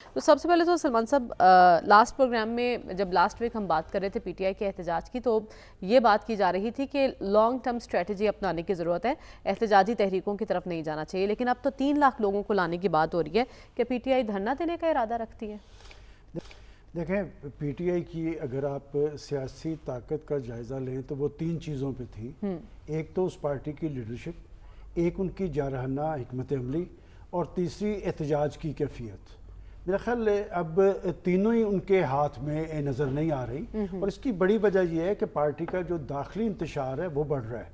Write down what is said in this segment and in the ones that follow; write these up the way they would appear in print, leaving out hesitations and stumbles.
تو سب سے پہلے تو سلمان صاحب لاسٹ پروگرام میں جب لاسٹ ویک ہم بات کر رہے تھے پی ٹی آئی کے احتجاج کی، تو یہ بات کی جا رہی تھی کہ لانگ ٹرم اسٹریٹجی اپنانے کی ضرورت ہے، احتجاجی تحریکوں کی طرف نہیں جانا چاہیے، لیکن اب تو 3 لاکھ لوگوں کو لانے کی بات ہو رہی ہے کہ پی ٹی آئی دھرنا دینے کا ارادہ رکھتی ہے۔ دیکھیں، پی ٹی آئی کی اگر آپ سیاسی طاقت کا جائزہ لیں تو وہ 3 چیزوں پہ تھی۔ ایک تو اس پارٹی کی لیڈرشپ، ایک ان کی جارحانہ حکمت عملی، اور تیسری احتجاج کی کیفیت۔ میرا خیال ہے اب تینوں ہی ان کے ہاتھ میں نظر نہیں آ رہی، اور اس کی بڑی وجہ یہ ہے کہ پارٹی کا جو داخلی انتشار ہے وہ بڑھ رہا ہے،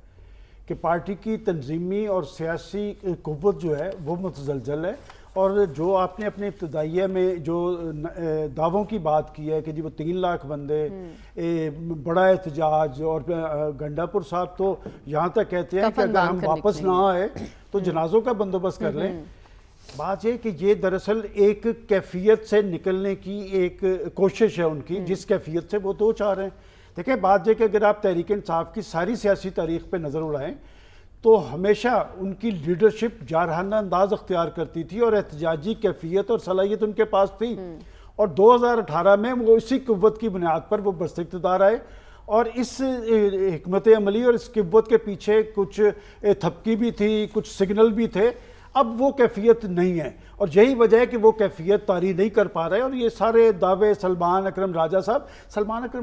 کہ پارٹی کی تنظیمی اور سیاسی قوت جو ہے وہ متزلزل ہے۔ اور جو آپ نے اپنے ابتدائیہ میں جو دعووں کی بات کی ہے کہ جی وہ 3 لاکھ بندے، بڑا احتجاج، اور گنڈا پور صاحب تو یہاں تک کہتے ہیں کہ اگر ہم واپس نہ آئے تو جنازوں کا بندوبست کر لیں۔ بات یہ کہ یہ دراصل ایک کیفیت سے نکلنے کی ایک کوشش ہے ان کی، جس کیفیت سے وہ دو چار ہیں۔ دیکھیں، بات یہ کہ اگر آپ تحریک انصاف کی ساری سیاسی تاریخ پہ نظر اڑائیں تو ہمیشہ ان کی لیڈرشپ جارحانہ انداز اختیار کرتی تھی، اور احتجاجی کیفیت اور صلاحیت ان کے پاس تھی، اور 2018 میں وہ اسی قوت کی بنیاد پر وہ برسر اقتدار آئے، اور اس حکمت عملی اور اس قوت کے پیچھے کچھ تھپکی بھی تھی، کچھ سگنل بھی تھے۔ اب وہ کیفیت نہیں ہے، اور یہی وجہ ہے کہ وہ کیفیت طاری نہیں کر پا رہے۔ اور یہ سارے دعوے سلمان اکرم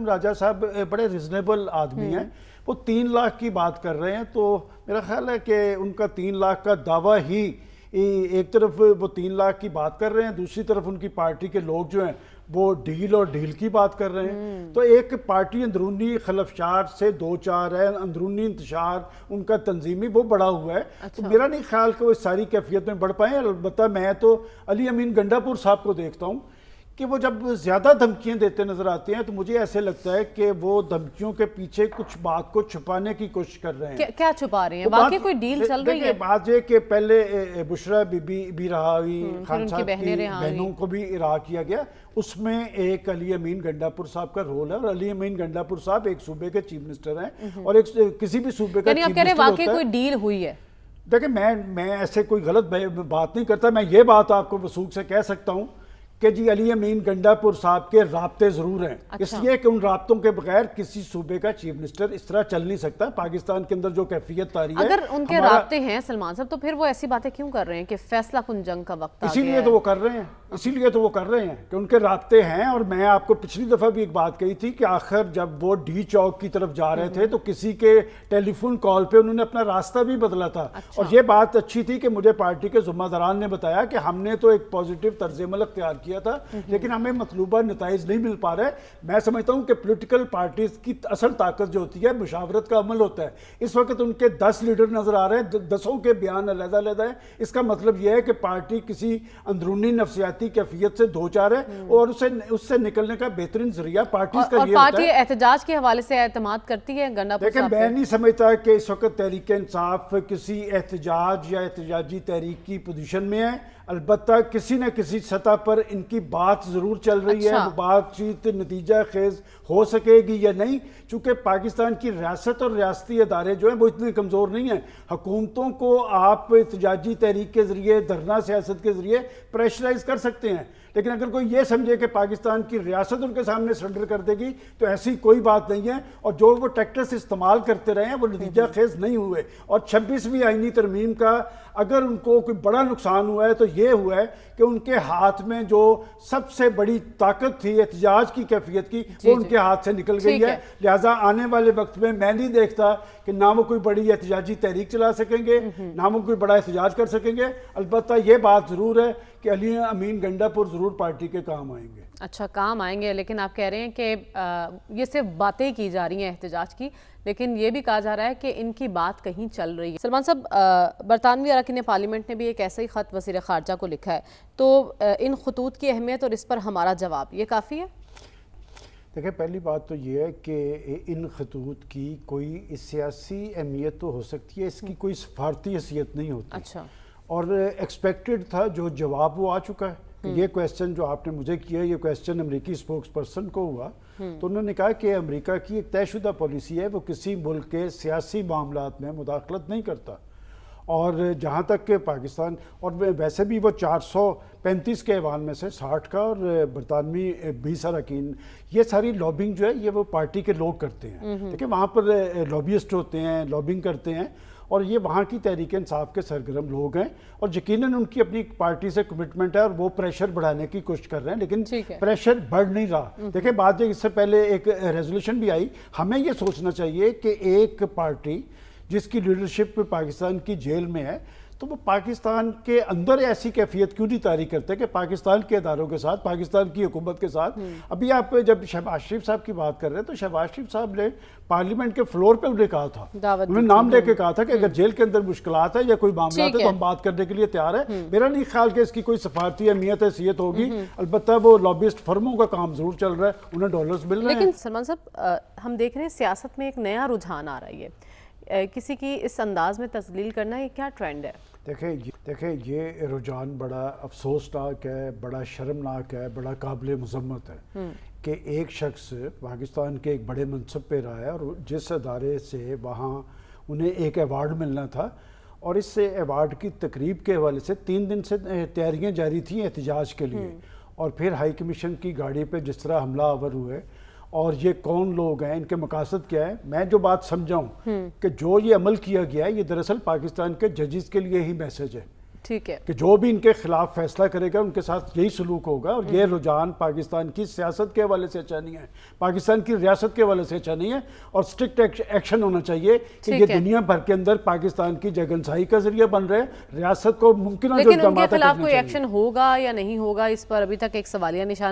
راجہ صاحب بڑے ریزنیبل آدمی ہیں، وہ 3 لاکھ کی بات کر رہے ہیں، تو میرا خیال ہے کہ ان کا 3 لاکھ کا دعویٰ ہی، ایک طرف وہ 3 لاکھ کی بات کر رہے ہیں، دوسری طرف ان کی پارٹی کے لوگ جو ہیں وہ ڈھیل اور ڈھیل کی بات کر رہے ہیں۔ تو ایک پارٹی اندرونی خلفشار سے دو چار ہے، اندرونی انتشار ان کا تنظیمی وہ بڑا ہوا ہے۔ تو میرا نہیں خیال کہ وہ اس ساری کیفیت میں بڑھ پائیں۔ البتہ میں تو علی امین گنڈا پور صاحب کو دیکھتا ہوں کہ وہ جب زیادہ دھمکیاں دیتے نظر آتے ہیں تو مجھے ایسے لگتا ہے کہ وہ دھمکیوں کے پیچھے کچھ بات کو چھپانے کی کوشش کر رہے ہیں۔ کیا چھپا رہے ہیں؟ واقعی کوئی ڈیل چل رہی ہے؟ بات یہ کہ پہلے بشرا بی بی بھی رہا ہوئی، خان صاحب کی بہنوں کو بھی رہا کیا گیا، اس میں ایک علی امین گنڈا پور صاحب کا رول ہے، اور علی امین گنڈا پور صاحب ایک صوبے کے چیف منسٹر ہیں، اور ایک کسی بھی صوبے کا چیف منسٹر ہوتا ہے۔ یعنی آپ کہہ رہے ہیں واقعی کوئی ڈیل ہوئی ہے؟ دیکھیں، میں ایسے کوئی غلط بات نہیں کرتا، میں یہ بات آپ کو وثوق سے کہہ سکتا ہوں کہ جی علی امین گنڈا پور صاحب کے رابطے ضرور ہیں، اس لیے کہ ان رابطوں کے بغیر کسی صوبے کا چیف منسٹر اس طرح چل نہیں سکتا۔ پاکستان کے اندر جو کیفیت طاری ہے، اگر ان کے رابطے ہیں سلمان صاحب، تو پھر وہ ایسی باتیں کیوں کر رہے ہیں کہ فیصلہ کن جنگ کا وقت آ گیا ہے؟ اسی لیے تو وہ کر رہے ہیں کہ ان کے رابطے ہیں۔ اور میں آپ کو پچھلی دفعہ بھی ایک بات کہی تھی کہ آخر جب وہ ڈی چوک کی طرف جا رہے تھے تو کسی کے ٹیلی فون کال پہ انہوں نے اپنا راستہ بھی بدلا تھا، اور یہ بات اچھی تھی کہ مجھے پارٹی کے ذمہ داران نے بتایا کہ ہم نے تو ایک پازیٹیو طرز عمل اختیار کیا تھا، لیکن ہمیں مطلوبہ نتائج نہیں مل پا رہے۔ میں سمجھتا ہوں کہ پولیٹیکل پارٹیز کی اصل طاقت جو ہوتی ہے مشاورت کا عمل ہوتا ہے۔ اس وقت ان کے 10 لیڈر نظر آ رہے ہیں، 10 کے بیان علیحدہ علیحدہ ہیں۔ اس کا مطلب یہ ہے کہ پارٹی کسی اندرونی نفسیاتی کیفیت سے دو چار ہے، اور اس سے نکلنے کا بہترین ذریعہ پارٹیز کا یہ ہوتا ہے۔ اور پارٹی احتجاج کے حوالے سے اعتماد کرتی ہے گنڈا پور صاحب؟ دیکھیں، میں نہیں سمجھتا کہ اس وقت تحریک انصاف کسی احتجاج یا احتجاجی تحریک کی پوزیشن میں ہے۔ البتہ کسی نہ کسی سطح پر ان کی بات ضرور چل رہی ہے، وہ بات چیت نتیجہ خیز ہو سکے گی یا نہیں، چونکہ پاکستان کی ریاست اور ریاستی ادارے جو ہیں وہ اتنے کمزور نہیں ہیں۔ حکومتوں کو آپ احتجاجی تحریک کے ذریعے، دھرنا سیاست کے ذریعے پریشرائز کر سکتے ہیں، لیکن اگر کوئی یہ سمجھے کہ پاکستان کی ریاست ان کے سامنے سرنڈر کر دے گی تو ایسی کوئی بات نہیں ہے۔ اور جو وہ ٹیکٹس استعمال کرتے رہے ہیں وہ نتیجہ خیز نہیں ہوئے، اور 26ویں آئینی ترمیم کا اگر ان کو کوئی بڑا نقصان ہوا ہے تو یہ ہوا ہے کہ ان کے ہاتھ میں جو سب سے بڑی طاقت تھی احتجاج کی کیفیت کی، وہ ان کے ہاتھ سے نکل گئی ہے۔ لہٰذا آنے والے وقت میں نہیں دیکھتا کہ نہ وہ کوئی بڑی احتجاجی تحریک چلا سکیں گے، نہ وہ کوئی بڑا احتجاج کر سکیں گے۔ البتہ یہ بات ضرور ہے کہ علی امین گنڈا پور ضرور پارٹی کے کام آئیں گے۔ اچھا، کام آئیں گے، لیکن آپ کہہ رہے ہیں کہ یہ صرف باتیں کی جا رہی ہیں احتجاج کی، لیکن یہ بھی کہا جا رہا ہے کہ ان کی بات کہیں چل رہی ہے۔ سلمان صاحب، برطانوی اراکین پارلیمنٹ نے بھی ایک ایسا ہی خط وزیر خارجہ کو لکھا ہے، تو ان خطوط کی اہمیت اور اس پر ہمارا جواب، یہ کافی ہے؟ دیکھیں، پہلی بات تو یہ ہے کہ ان خطوط کی کوئی سیاسی اہمیت تو ہو سکتی ہے، اس کی کوئی سفارتی حیثیت نہیں ہوتی۔ اچھا، اور ایکسپیکٹڈ تھا، جو جواب وہ آ چکا ہے۔ یہ کویسچن جو آپ نے مجھے کیا، یہ کویسچن امریکی سپوکس پرسن کو ہوا، تو انہوں نے کہا کہ امریکہ کی ایک طے شدہ پالیسی ہے، وہ کسی ملک کے سیاسی معاملات میں مداخلت نہیں کرتا، اور جہاں تک کہ پاکستان اور ویسے بھی وہ 435 کے ایوان میں سے 60 کا اور برطانوی 20 اراکین، یہ ساری لابنگ جو ہے یہ وہ پارٹی کے لوگ کرتے ہیں. دیکھیں وہاں پر لابیسٹ ہوتے ہیں، لابنگ کرتے ہیں، اور یہ وہاں کی تحریک انصاف کے سرگرم لوگ ہیں، اور یقیناً ان کی اپنی پارٹی سے کمٹمنٹ ہے اور وہ پریشر بڑھانے کی کوشش کر رہے ہیں، لیکن پریشر بڑھ نہیں رہا. دیکھیں بات اس سے پہلے ایک ریزولوشن بھی آئی. ہمیں یہ سوچنا چاہیے کہ ایک پارٹی جس کی لیڈرشپ پاکستان کی جیل میں ہے، تو وہ پاکستان کے اندر ایسی کیفیت کیوں نہیں طاری کرتے کہ پاکستان کے اداروں کے ساتھ، پاکستان کی حکومت کے ساتھ. ابھی آپ جب شہباز شریف صاحب کی بات کر رہے ہیں تو شہباز شریف صاحب نے پارلیمنٹ کے فلور پہ انہیں کہا تھا، انہوں نے نام لے کے کہا تھا کہ اگر جیل کے اندر مشکلات ہے یا کوئی معاملات ہے تو ہم بات کرنے کے لیے تیار ہیں. میرا نہیں خیال کہ اس کی کوئی سفارتی اہمیت حیثیت ہوگی، البتہ وہ لابیسٹ فرموں کا کام ضرور چل رہا ہے، انہیں ڈالرز مل رہے ہیں. لیکن سلمان صاحب ہم دیکھ رہے ہیں سیاست میں ایک نیا رجحان آ رہی ہے، کسی کی اس انداز میں تذلیل کرنا، یہ کیا ٹرینڈ ہے؟ دیکھیں یہ رجحان بڑا افسوسناک ہے، بڑا شرمناک ہے، بڑا قابل مذمت ہے کہ ایک شخص پاکستان کے ایک بڑے منصب پہ رہا ہے اور جس ادارے سے وہاں انہیں ایک ایوارڈ ملنا تھا، اور اس سے ایوارڈ کی تقریب کے حوالے سے 3 دن سے تیاریاں جاری تھیں احتجاج کے لیے، اور پھر ہائی کمیشن کی گاڑی پہ جس طرح حملہ آور ہوئے، اور یہ کون لوگ ہیں، ان کے مقاصد کیا ہے. میں جو بات سمجھا ہوں کہ جو یہ عمل کیا گیا ہے یہ دراصل پاکستان کے ججز کے لیے ہی میسج ہے، ٹھیک ہے، کہ جو بھی ان کے خلاف فیصلہ کرے گا ان کے ساتھ یہی سلوک ہوگا. اور یہ رجحان پاکستان کی سیاست کے حوالے سے اچھا نہیں ہے، پاکستان کی ریاست کے حوالے سے اچھا نہیں ہے، اور اسٹرکٹ ایکشن ہونا چاہیے کہ یہ دنیا بھر کے اندر پاکستان کی جگنسائی کا ذریعہ بن رہے ہیں. ریاست کو ممکنہ جو لیکن ان کے اقدامات خلاف کوئی ایکشن ہوگا یا نہیں ہوگا، اس پر ابھی تک ایک سوالیہ نشان